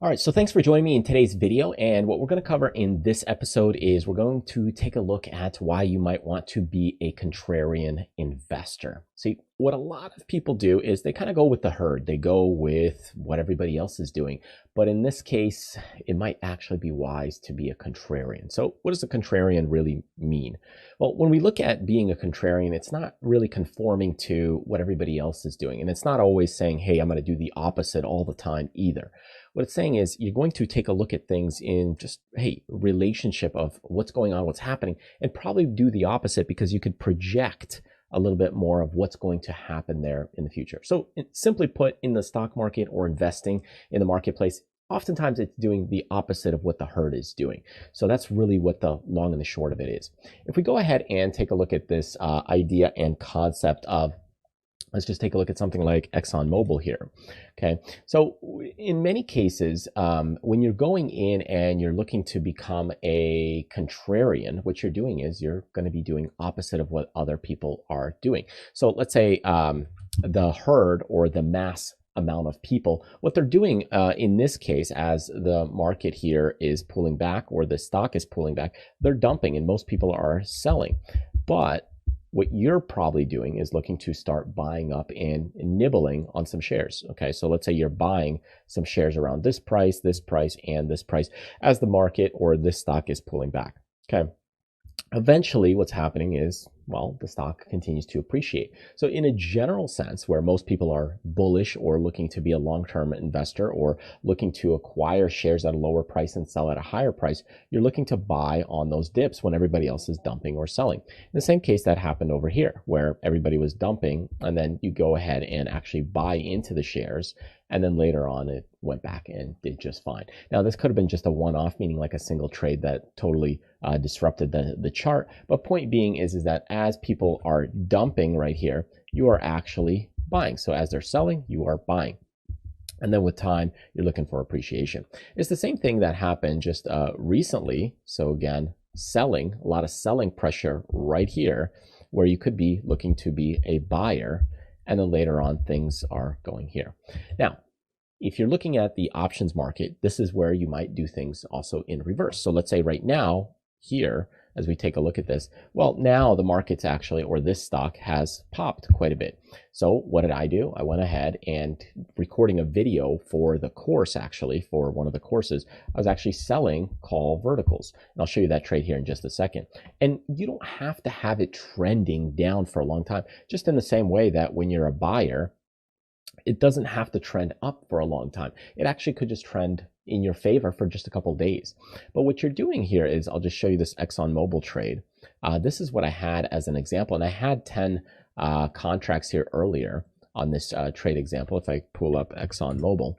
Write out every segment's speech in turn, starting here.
All right, so thanks for joining me in today's video. And what we're going to cover in this episode is we're going to take a look at why you might want to be a contrarian investor. See, what a lot of people do is they kind of go with the herd. They go with what everybody else is doing. But in this case, it might actually be wise to be a contrarian. So what does a contrarian really mean? Well, when we look at being a contrarian, it's not really conforming to what everybody else is doing. And it's not always saying, hey, I'm going to do the opposite all the time either. What it's saying is you're going to take a look at things in just, hey, relationship of what's going on, what's happening, and probably do the opposite because you could project a little bit more of what's going to happen there in the future. So simply put, in the stock market or investing in the marketplace, oftentimes it's doing the opposite of what the herd is doing. So that's really what the long and the short of it is. If we go ahead and take a look at this idea and concept of, let's just take a look at something like ExxonMobil here. Okay, so in many cases, when you're going in and you're looking to become a contrarian, what you're doing is you're going to be doing opposite of what other people are doing. So let's say the herd or the mass amount of people, what they're doing in this case, as the market here is pulling back or the stock is pulling back, they're dumping and most people are selling. But what you're probably doing is looking to start buying up and nibbling on some shares. Okay, so let's say you're buying some shares around this price, and this price as the market or this stock is pulling back. Okay, eventually what's happening is, well, the stock continues to appreciate. So in a general sense, where most people are bullish or looking to be a long-term investor or looking to acquire shares at a lower price and sell at a higher price, you're looking to buy on those dips when everybody else is dumping or selling. In the same case that happened over here, where everybody was dumping and then you go ahead and actually buy into the shares, and then later on it went back and did just fine. Now this could have been just a one-off, meaning like a single trade that totally disrupted the chart. But point being is that as people are dumping right here, you are actually buying. So as they're selling, you are buying. And then with time, you're looking for appreciation. It's the same thing that happened just recently. So again, selling, a lot of selling pressure right here, where you could be looking to be a buyer. And then later on, things are going here. Now, if you're looking at the options market, this is where you might do things also in reverse. So let's say right now, here, as we take a look at this, well, now the market's actually, or this stock has popped quite a bit. So what did I do? I went ahead and recording a video for the course, actually, for one of the courses, I was actually selling call verticals. And I'll show you that trade here in just a second. And you don't have to have it trending down for a long time, just in the same way that when you're a buyer, it doesn't have to trend up for a long time. It actually could just trend in your favor for just a couple of days. But what you're doing here is, I'll just show you this ExxonMobil trade. This is what I had as an example, and I had 10 contracts here earlier on this trade example. If I pull up ExxonMobil,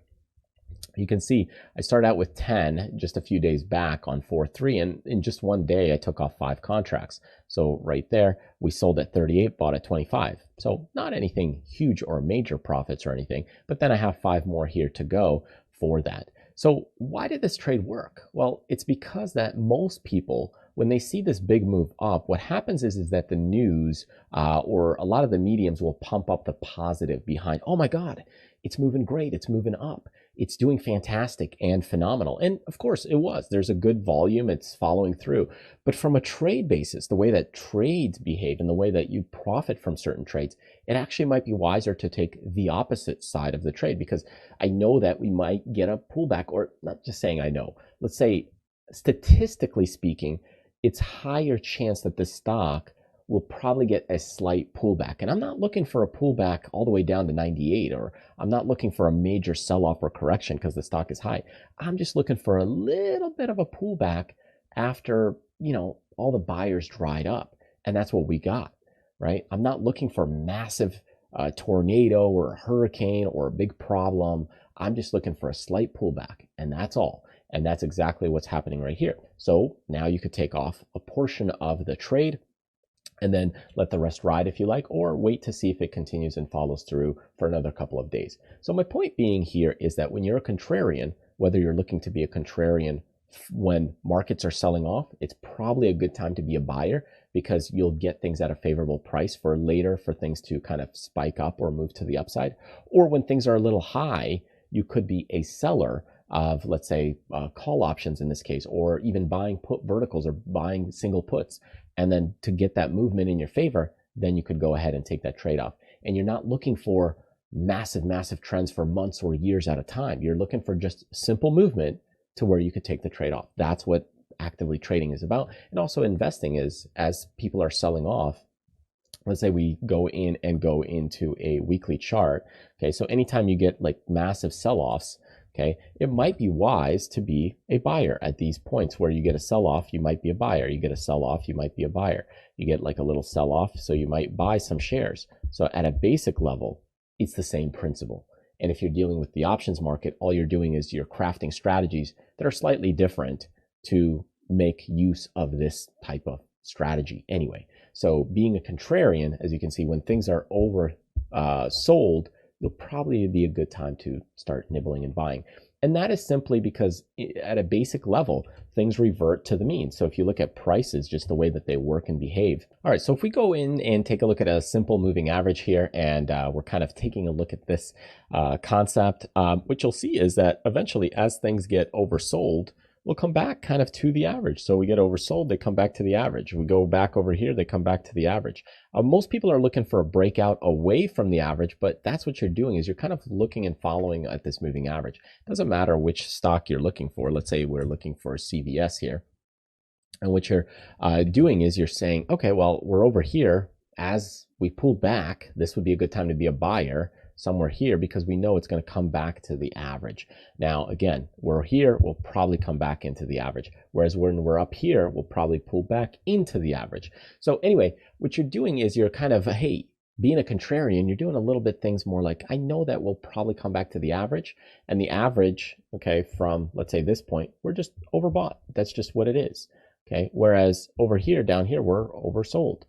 you can see I started out with 10 just a few days back on 4/3, and in just one day I took off 5 contracts. So right there, we sold at 38, bought at 25. So not anything huge or major profits or anything, but then I have 5 more here to go for that. So why did this trade work? Well, it's because that most people, when they see this big move up, what happens is that the news or a lot of the mediums will pump up the positive behind, oh my God, it's moving great, it's moving up, it's doing fantastic and phenomenal. And of course it was. There's a good volume, it's following through. But from a trade basis, the way that trades behave and the way that you profit from certain trades, it actually might be wiser to take the opposite side of the trade, because I know that we might get a pullback, or not just saying I know, let's say statistically speaking, it's higher chance that the stock will probably get a slight pullback. And I'm not looking for a pullback all the way down to 98, or I'm not looking for a major sell-off or correction because the stock is high. I'm just looking for a little bit of a pullback after, you know, all the buyers dried up. And that's what we got, right? I'm not looking for massive tornado or a hurricane or a big problem. I'm just looking for a slight pullback, and that's all. And that's exactly what's happening right here. So now you could take off a portion of the trade and then let the rest ride if you like, or wait to see if it continues and follows through for another couple of days. So my point being here is that when you're a contrarian, whether you're looking to be a contrarian when markets are selling off, it's probably a good time to be a buyer, because you'll get things at a favorable price for later for things to kind of spike up or move to the upside. Or when things are a little high, you could be a seller of, let's say, call options in this case, or even buying put verticals or buying single puts. And then to get that movement in your favor, then you could go ahead and take that trade off. And you're not looking for massive trends for months or years at a time. You're looking for just simple movement to where you could take the trade off. That's what actively trading is about. And also investing is, as people are selling off, let's say we go into a weekly chart. Okay, so anytime you get like massive sell-offs, okay, it might be wise to be a buyer at these points where you get a sell-off, you might be a buyer. You get a sell-off, you might be a buyer. You get like a little sell-off, so you might buy some shares. So at a basic level, it's the same principle. And if you're dealing with the options market, all you're doing is you're crafting strategies that are slightly different to make use of this type of strategy anyway. So being a contrarian, as you can see, when things are sold, it'll probably be a good time to start nibbling and buying. And that is simply because at a basic level, things revert to the mean. So if you look at prices, just the way that they work and behave. All right, so if we go in and take a look at a simple moving average here, and we're kind of taking a look at this concept, what you'll see is that eventually as things get oversold, we'll come back kind of to the average. So we get oversold, they come back to the average. We go back over here, they come back to the average. Most people are looking for a breakout away from the average, but that's what you're doing, is you're kind of looking and following at this moving average. Doesn't matter which stock you're looking for. Let's say we're looking for CVS here. And what you're doing is you're saying, okay, well, we're over here. As we pull back, this would be a good time to be a buyer somewhere here, because we know it's going to come back to the average. Now, again, we're here, we'll probably come back into the average. Whereas when we're up here, we'll probably pull back into the average. So anyway, what you're doing is you're kind of, hey, being a contrarian, you're doing a little bit things more like, I know that we'll probably come back to the average, and the average, okay, from let's say this point, we're just overbought. That's just what it is. Okay. Whereas over here, down here, we're oversold.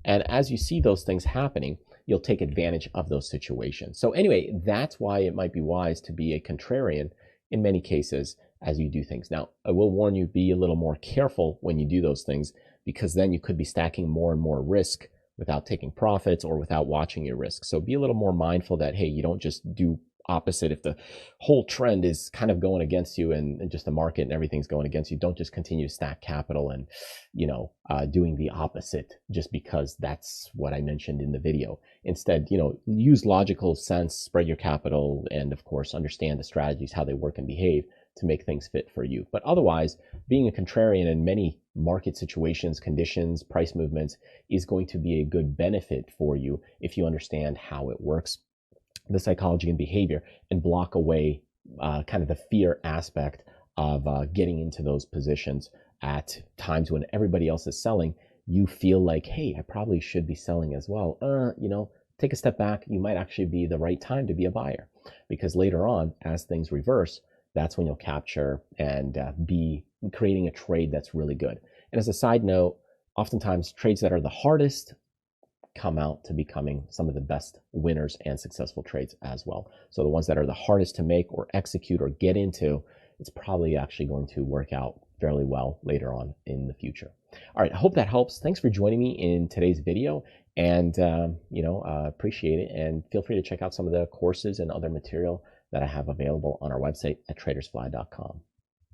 And as you see those things happening, you'll take advantage of those situations. So anyway, that's why it might be wise to be a contrarian in many cases as you do things. Now, I will warn you, be a little more careful when you do those things, because then you could be stacking more and more risk without taking profits or without watching your risk. So be a little more mindful that, hey, you don't just do opposite. If the whole trend is kind of going against you and just the market and everything's going against you, don't just continue to stack capital and, doing the opposite just because that's what I mentioned in the video. Instead, use logical sense, spread your capital, and of course, understand the strategies, how they work and behave to make things fit for you. But otherwise, being a contrarian in many market situations, conditions, price movements is going to be a good benefit for you if you understand how it works, the psychology and behavior, and block away kind of the fear aspect of getting into those positions at times when everybody else is selling. You feel like, hey, I probably should be selling as well. Take a step back. You might actually be the right time to be a buyer, because later on, as things reverse, that's when you'll capture and be creating a trade that's really good. And as a side note, oftentimes trades that are the hardest come out to becoming some of the best winners and successful trades as well. So the ones that are the hardest to make or execute or get into, it's probably actually going to work out fairly well later on in the future. All right, I hope that helps. Thanks for joining me in today's video, and appreciate it. And feel free to check out some of the courses and other material that I have available on our website at tradersfly.com.